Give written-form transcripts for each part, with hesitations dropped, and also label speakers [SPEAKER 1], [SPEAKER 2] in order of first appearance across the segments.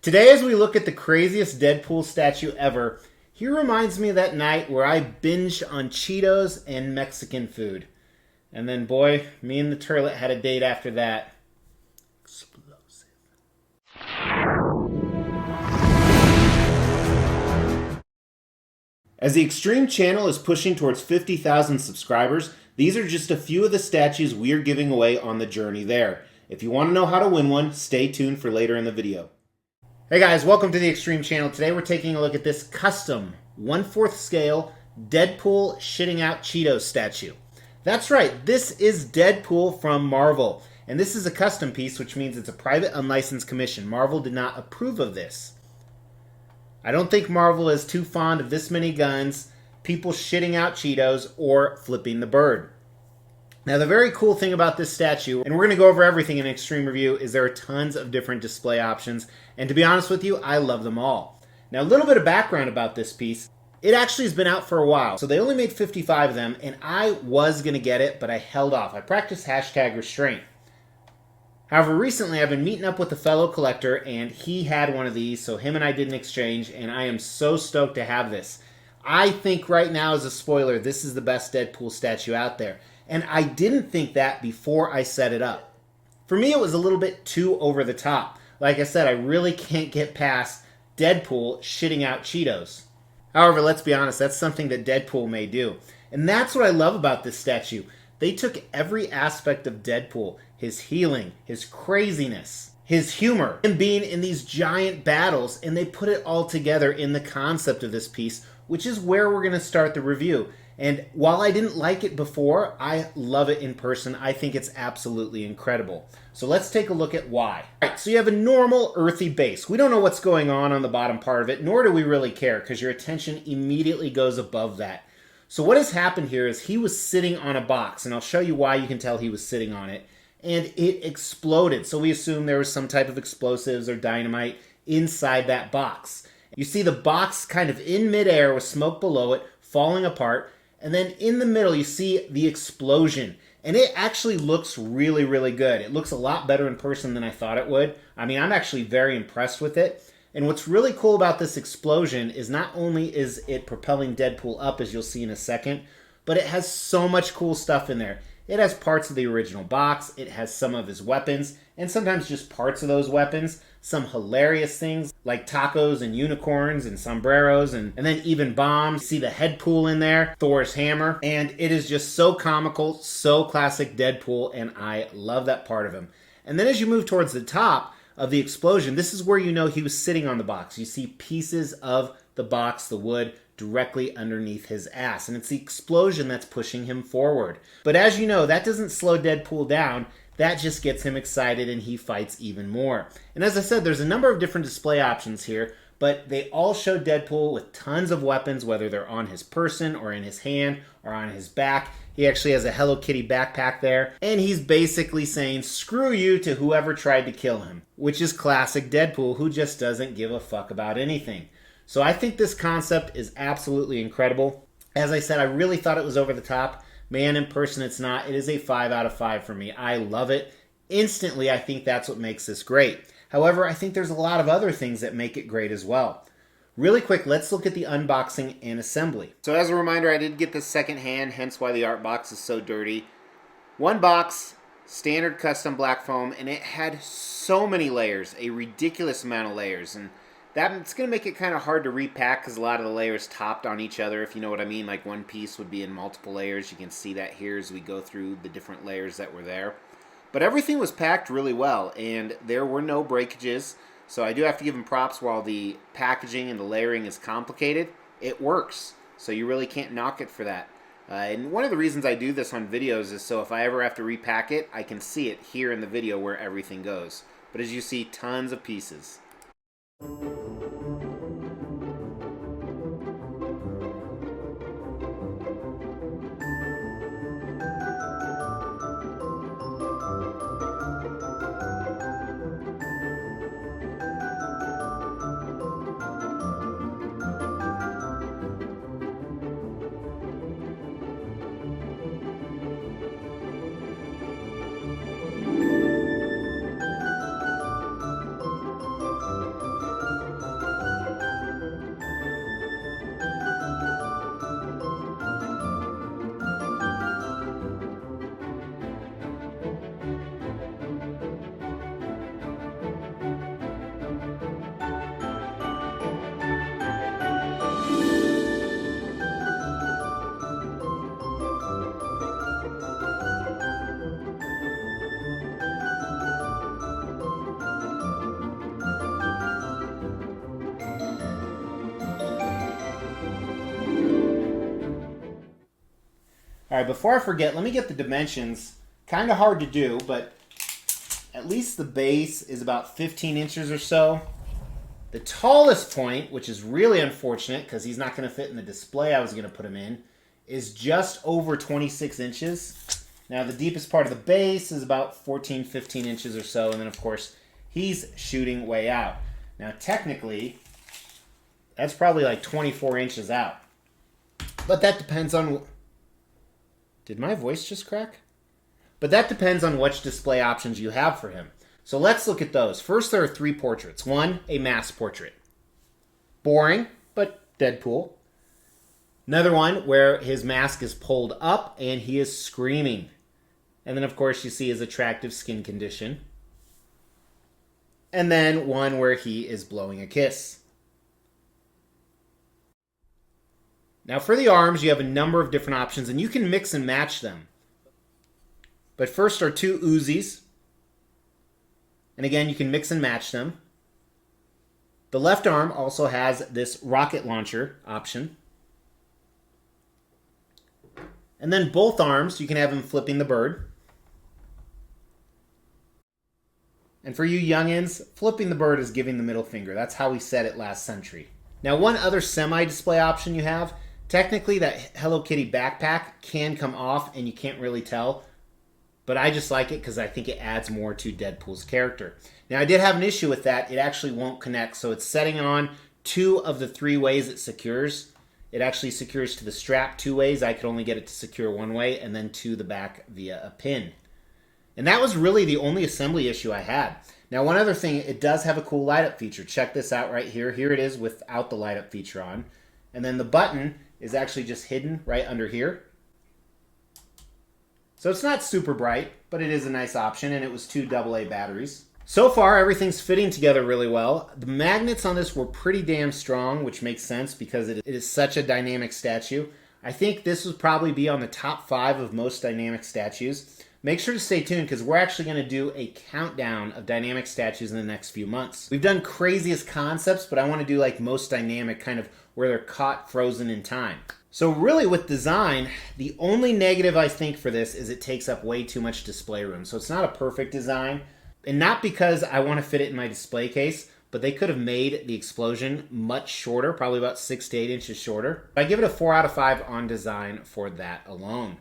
[SPEAKER 1] Today, as we look at the craziest Deadpool statue ever, he reminds me of that night where I binged on Cheetos and Mexican food. And then, boy, me and the turlet had a date after that. Explosive. As the Extreme channel is pushing towards 50,000 subscribers, these are just a few of the statues we are giving away on the journey there. If you want to know how to win one, stay tuned for later in the video. Hey guys, welcome to the Extreme channel. Today we're taking a look at this custom 1/4 scale Deadpool shitting out Cheetos statue. That's right, this is Deadpool from Marvel. And this is a custom piece, which means it's a private unlicensed commission. Marvel did not approve of this. I don't think Marvel is too fond of this many guns, people shitting out Cheetos, or flipping the bird. Now, the very cool thing about this statue, and we're going to go over everything in an Extreme review, is there are tons of different display options. And to be honest with you, I love them all. Now, a little bit of background about this piece. It actually has been out for a while. So they only made 55 of them, and I was going to get it, but I held off. I practiced hashtag restraint. However, recently I've been meeting up with a fellow collector, and he had one of these, so him and I did an exchange, and I am so stoked to have this. I think right now, as a spoiler, this is the best Deadpool statue out there. And I didn't think that before I set it up. For me, it was a little bit too over the top. Like I said, I really can't get past Deadpool shitting out Cheetos. However, let's be honest, that's something that Deadpool may do. And that's what I love about this statue. They took every aspect of Deadpool, his healing, his craziness, his humor, him being in these giant battles, and they put it all together in the concept of this piece, which is where we're going to start the review. And while I didn't like it before, I love it in person. I think it's absolutely incredible. So let's take a look at why. All right, so you have a normal earthy base. We don't know what's going on the bottom part of it, nor do we really care, because your attention immediately goes above that. So what has happened here is he was sitting on a box, and I'll show you why you can tell he was sitting on it, and it exploded. So we assume there was some type of explosives or dynamite inside that box. You see the box kind of in midair with smoke below it, falling apart. And then in the middle, you see the explosion. And it actually looks really, really good. It looks a lot better in person than I thought it would. I mean, I'm actually very impressed with it. And what's really cool about this explosion is not only is it propelling Deadpool up, as you'll see in a second, but it has so much cool stuff in there. It has parts of the original box, it has some of his weapons, and sometimes just parts of those weapons. Some hilarious things like tacos and unicorns and sombreros and then even bombs. You see the head pool in there, Thor's hammer, and it is just so comical, so classic Deadpool, and I love that part of him. And then as you move towards the top of the explosion, this is where you know he was sitting on the box. You see pieces of the box, the wood, directly underneath his ass. And it's the explosion that's pushing him forward. But as you know, that doesn't slow Deadpool down. That just gets him excited and he fights even more. And as I said, there's a number of different display options here, but they all show Deadpool with tons of weapons, whether they're on his person or in his hand or on his back. He actually has a Hello Kitty backpack there. And he's basically saying, screw you to whoever tried to kill him, which is classic Deadpool, who just doesn't give a fuck about anything. So I think this concept is absolutely incredible. As I said, I really thought it was over the top. Man, in person it's not. It is a 5 out of 5 for me. I love it. Instantly, I think that's what makes this great. However, I think there's a lot of other things that make it great as well. Really quick, let's look at the unboxing and assembly. So as a reminder, I did get this secondhand, hence why the art box is so dirty. One box, standard custom black foam, and it had so many layers, a ridiculous amount of layers. And that's going to make it kind of hard to repack because a lot of the layers topped on each other, if you know what I mean. Like one piece would be in multiple layers. You can see that here as we go through the different layers that were there. But everything was packed really well, and there were no breakages. So I do have to give them props. While the packaging and the layering is complicated, it works. So you really can't knock it for that. And one of the reasons I do this on videos is so if I ever have to repack it, I can see it here in the video where everything goes. But as you see, tons of pieces. All right, before I forget, let me get the dimensions. Kind of hard to do, but at least the base is about 15 inches or so. The tallest point, which is really unfortunate because he's not going to fit in the display I was going to put him in, is just over 26 inches. Now, the deepest part of the base is about 14, 15 inches or so, and then, of course, he's shooting way out. Now, technically, that's probably like 24 inches out. But that depends on... Did my voice just crack? But that depends on which display options you have for him. So let's look at those. First, there are 3 portraits. 1, a mass portrait. Boring, but Deadpool. Another one where his mask is pulled up and he is screaming. And then, of course, you see his attractive skin condition. And then one where he is blowing a kiss. Now, for the arms, you have a number of different options, and you can mix and match them. But first are 2 Uzis. And again, you can mix and match them. The left arm also has this rocket launcher option. And then both arms, you can have him flipping the bird. And for you youngins, flipping the bird is giving the middle finger. That's how we said it last century. Now, one other semi-display option you have, technically that Hello Kitty backpack can come off and you can't really tell. But I just like it because I think it adds more to Deadpool's character. Now, I did have an issue with that. It actually won't connect. So it's setting on 2 of the 3 ways it secures. It actually secures to the strap 2 ways. I could only get it to secure 1 way, and then to the back via a pin. And that was really the only assembly issue I had. Now, one other thing, it does have a cool light-up feature. Check this out right here. Here it is without the light-up feature on. And then the button is actually just hidden right under here. So it's not super bright, but it is a nice option, and it was 2 AA batteries. So far, everything's fitting together really well. The magnets on this were pretty damn strong, which makes sense because it is such a dynamic statue. I think this would probably be on the top 5 of most dynamic statues. Make sure to stay tuned because we're actually going to do a countdown of dynamic statues in the next few months. We've done craziest concepts, but I want to do like most dynamic, kind of where they're caught frozen in time. So really with design, the only negative I think for this is it takes up way too much display room. So it's not a perfect design, and not because I want to fit it in my display case, but they could have made the explosion much shorter, probably about 6 to 8 inches shorter. I give it a 4 out of 5 on design for that alone.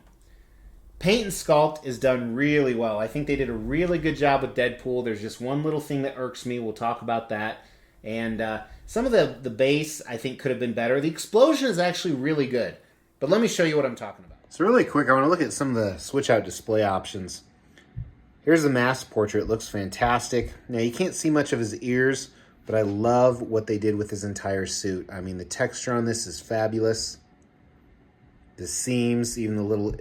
[SPEAKER 1] Paint and sculpt is done really well. I think they did a really good job with Deadpool. There's just one little thing that irks me. We'll talk about that. And some of the base, I think, could have been better. The explosion is actually really good. But let me show you what I'm talking about. So really quick, I want to look at some of the switch-out display options. Here's the mask portrait. It looks fantastic. Now, you can't see much of his ears, but I love what they did with his entire suit. I mean, the texture on this is fabulous. The seams, even the little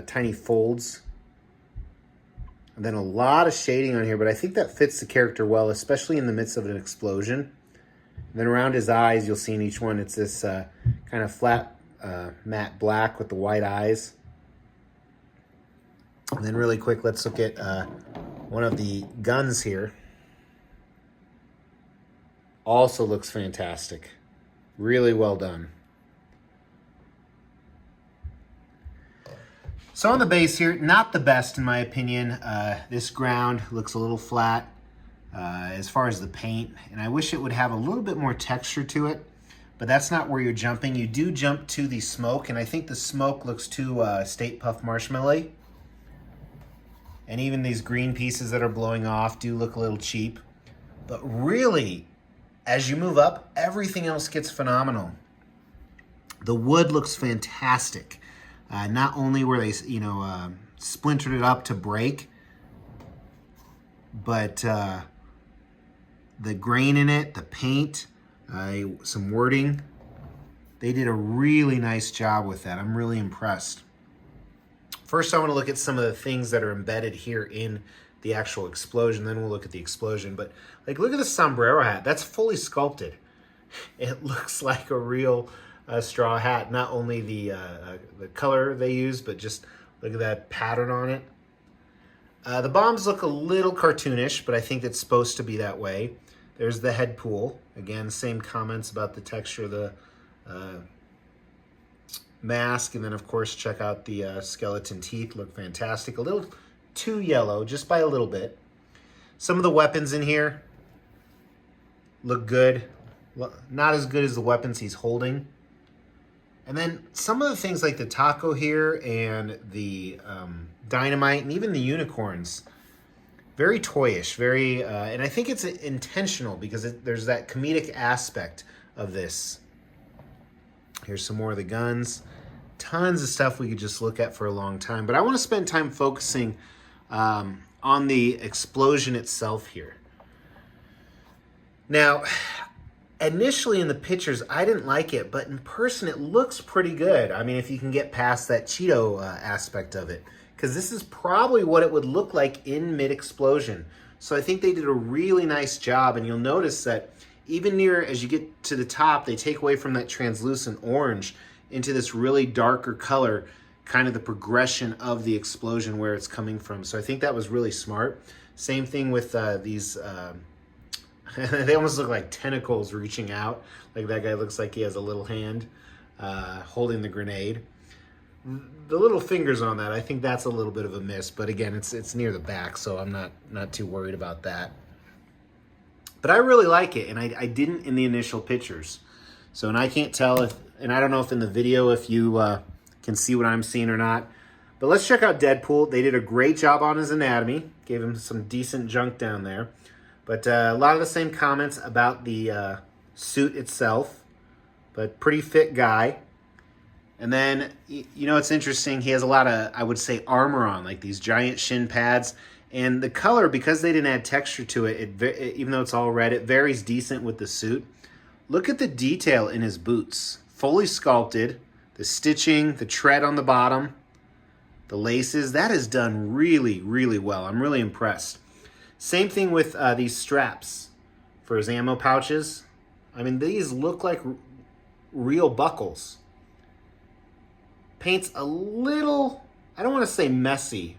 [SPEAKER 1] tiny folds. And then a lot of shading on here, but I think that fits the character well, especially in the midst of an explosion. And then around his eyes, you'll see in each one, it's this kind of flat matte black with the white eyes. And then really quick, let's look at one of the guns here. Also looks fantastic. Really well done. So on the base here, not the best in my opinion. This ground looks a little flat as far as the paint, and I wish it would have a little bit more texture to it, but that's not where you're jumping. You do jump to the smoke, and I think the smoke looks too State Puft Marshmallow. And even these green pieces that are blowing off do look a little cheap. But really, as you move up, everything else gets phenomenal. The wood looks fantastic. Not only were they, splintered it up to break, but the grain in it, the paint, some wording, they did a really nice job with that. I'm really impressed. First, I want to look at some of the things that are embedded here in the actual explosion. Then we'll look at the explosion. But look at the sombrero hat. That's fully sculpted. It looks like a real straw hat. Not only the color they use, but just look at that pattern on it. The bombs look a little cartoonish, but I think it's supposed to be that way. There's the head pool. Again, same comments about the texture of the mask. And then, of course, check out the skeleton teeth. Look fantastic. A little too yellow, just by a little bit. Some of the weapons in here look good. Not as good as the weapons he's holding. And then some of the things like the taco here and the dynamite and even the unicorns, very toyish, very, and I think it's intentional because there's that comedic aspect of this. Here's some more of the guns. Tons of stuff we could just look at for a long time. But I want to spend time focusing on the explosion itself here. Now, initially in the pictures, I didn't like it, but in person, it looks pretty good. I mean, if you can get past that Cheeto aspect of it, because this is probably what it would look like in mid-explosion. So I think they did a really nice job, and you'll notice that even near, as you get to the top, they take away from that translucent orange into this really darker color, kind of the progression of the explosion where it's coming from. So I think that was really smart. Same thing with these... they almost look like tentacles reaching out. Like that guy looks like he has a little hand holding the grenade. The little fingers on that, I think that's a little bit of a miss. But again, it's near the back, so I'm not too worried about that. But I really like it, and I didn't in the initial pictures. So, and I can't tell if, and I don't know if in the video if you can see what I'm seeing or not. But let's check out Deadpool. They did a great job on his anatomy. Gave him some decent junk down there. But a lot of the same comments about the suit itself. But pretty fit guy. And then, you know, it's interesting. He has a lot of, I would say, armor on. Like these giant shin pads. And the color, because they didn't add texture to it, even though it's all red, it varies decent with the suit. Look at the detail in his boots. Fully sculpted. The stitching, the tread on the bottom. The laces. That is done really, really well. I'm really impressed. Same thing with these straps for his ammo pouches. I mean, these look like real buckles. Paint's a little, I don't want to say messy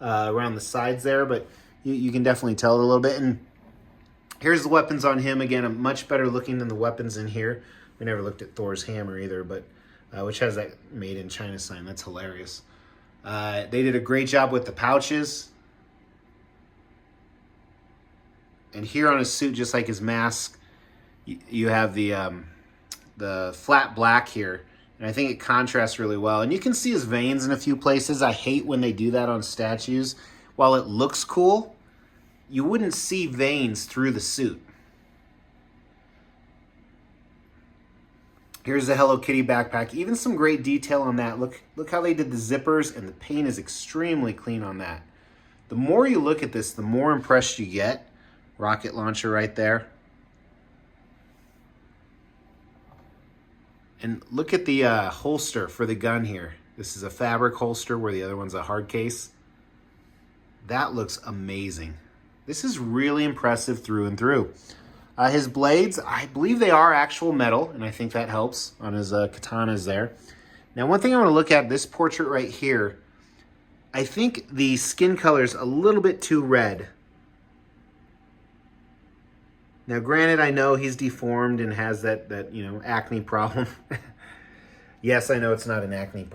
[SPEAKER 1] around the sides there, but you can definitely tell it a little bit. And here's the weapons on him. Again, much better looking than the weapons in here. We never looked at Thor's hammer either, but which has that made in China sign. That's hilarious. They did a great job with the pouches. And here on his suit, just like his mask, you have the flat black here. And I think it contrasts really well. And you can see his veins in a few places. I hate when they do that on statues. While it looks cool, you wouldn't see veins through the suit. Here's the Hello Kitty backpack. Even some great detail on that. Look how they did the zippers, and the paint is extremely clean on that. The more you look at this, the more impressed you get. Rocket launcher right there. And look at the holster for the gun here. This is a fabric holster where the other one's a hard case. That looks amazing. This is really impressive through and through. His blades, I believe they are actual metal, and I think that helps on his katanas there. Now, one thing I want to look at, this portrait right here, I think the skin color is a little bit too red. Now, granted, I know he's deformed and has that you know, acne problem. Yes, I know it's not an acne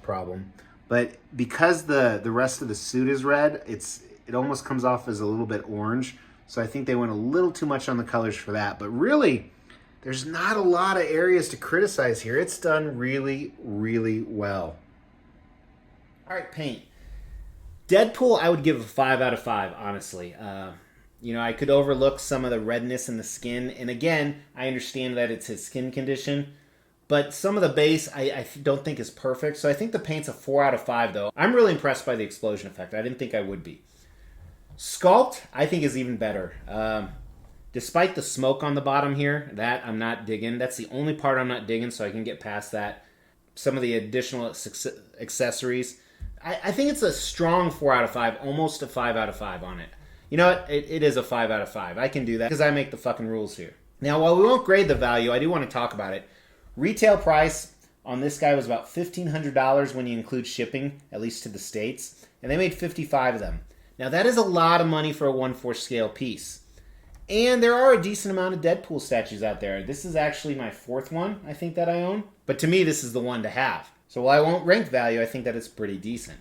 [SPEAKER 1] problem. But because the rest of the suit is red, it almost comes off as a little bit orange. So I think they went a little too much on the colors for that. But really, there's not a lot of areas to criticize here. It's done really, really well. All right, paint. Deadpool, I would give a 5 out of 5, honestly. You know, I could overlook some of the redness in the skin. And again, I understand that it's his skin condition. But some of the base, I don't think is perfect. So I think the paint's a 4 out of 5, though. I'm really impressed by the explosion effect. I didn't think I would be. Sculpt, I think, is even better. Despite the smoke on the bottom here, that I'm not digging. That's the only part I'm not digging, so I can get past that. Some of the additional accessories. I think it's a strong 4 out of 5, almost a 5 out of 5 on it. You know what? It is a 5 out of 5. I can do that because I make the fucking rules here. Now, while we won't grade the value, I do want to talk about it. Retail price on this guy was about $1,500 when you include shipping, at least to the States. And they made 55 of them. Now, that is a lot of money for a 1/4 scale piece. And there are a decent amount of Deadpool statues out there. This is actually my 4th one, I think, that I own. But to me, this is the one to have. So while I won't rank value, I think that it's pretty decent.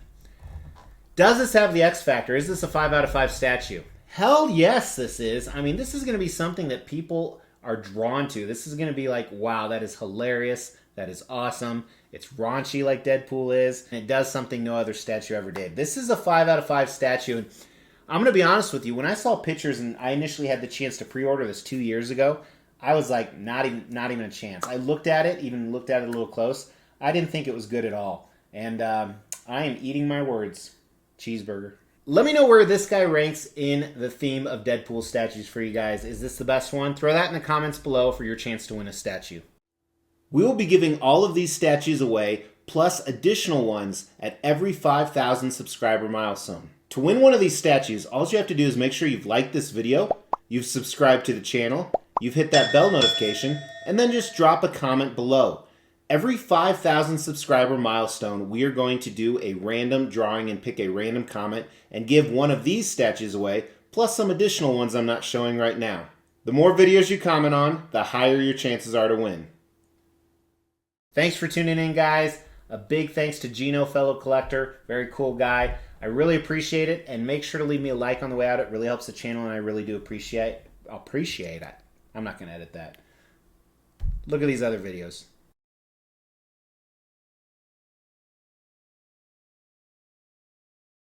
[SPEAKER 1] Does this have the X factor? Is this a 5 out of 5 statue? Hell yes, this is. I mean, this is going to be something that people are drawn to. This is going to be like, wow, that is hilarious. That is awesome. It's raunchy like Deadpool is. And it does something no other statue ever did. This is a 5 out of 5 statue. And I'm going to be honest with you. When I saw pictures and I initially had the chance to pre-order this 2 years ago, I was like, not even a chance. I looked at it, even looked at it a little close. I didn't think it was good at all. And I am eating my words. Cheeseburger. Let me know where this guy ranks in the theme of Deadpool statues for you guys. Is this the best one? Throw that in the comments below for your chance to win a statue. We will be giving all of these statues away, plus additional ones at every 5,000 subscriber milestone. To win one of these statues, all you have to do is make sure you've liked this video, you've subscribed to the channel, you've hit that bell notification, and then just drop a comment below. Every 5,000 subscriber milestone, we are going to do a random drawing and pick a random comment and give one of these statues away, plus some additional ones I'm not showing right now. The more videos you comment on, the higher your chances are to win. Thanks for tuning in, guys. A big thanks to Gino, fellow collector. Very cool guy. I really appreciate it, and make sure to leave me a like on the way out. It really helps the channel, and I really do appreciate it. I'm not going to edit that. Look at these other videos.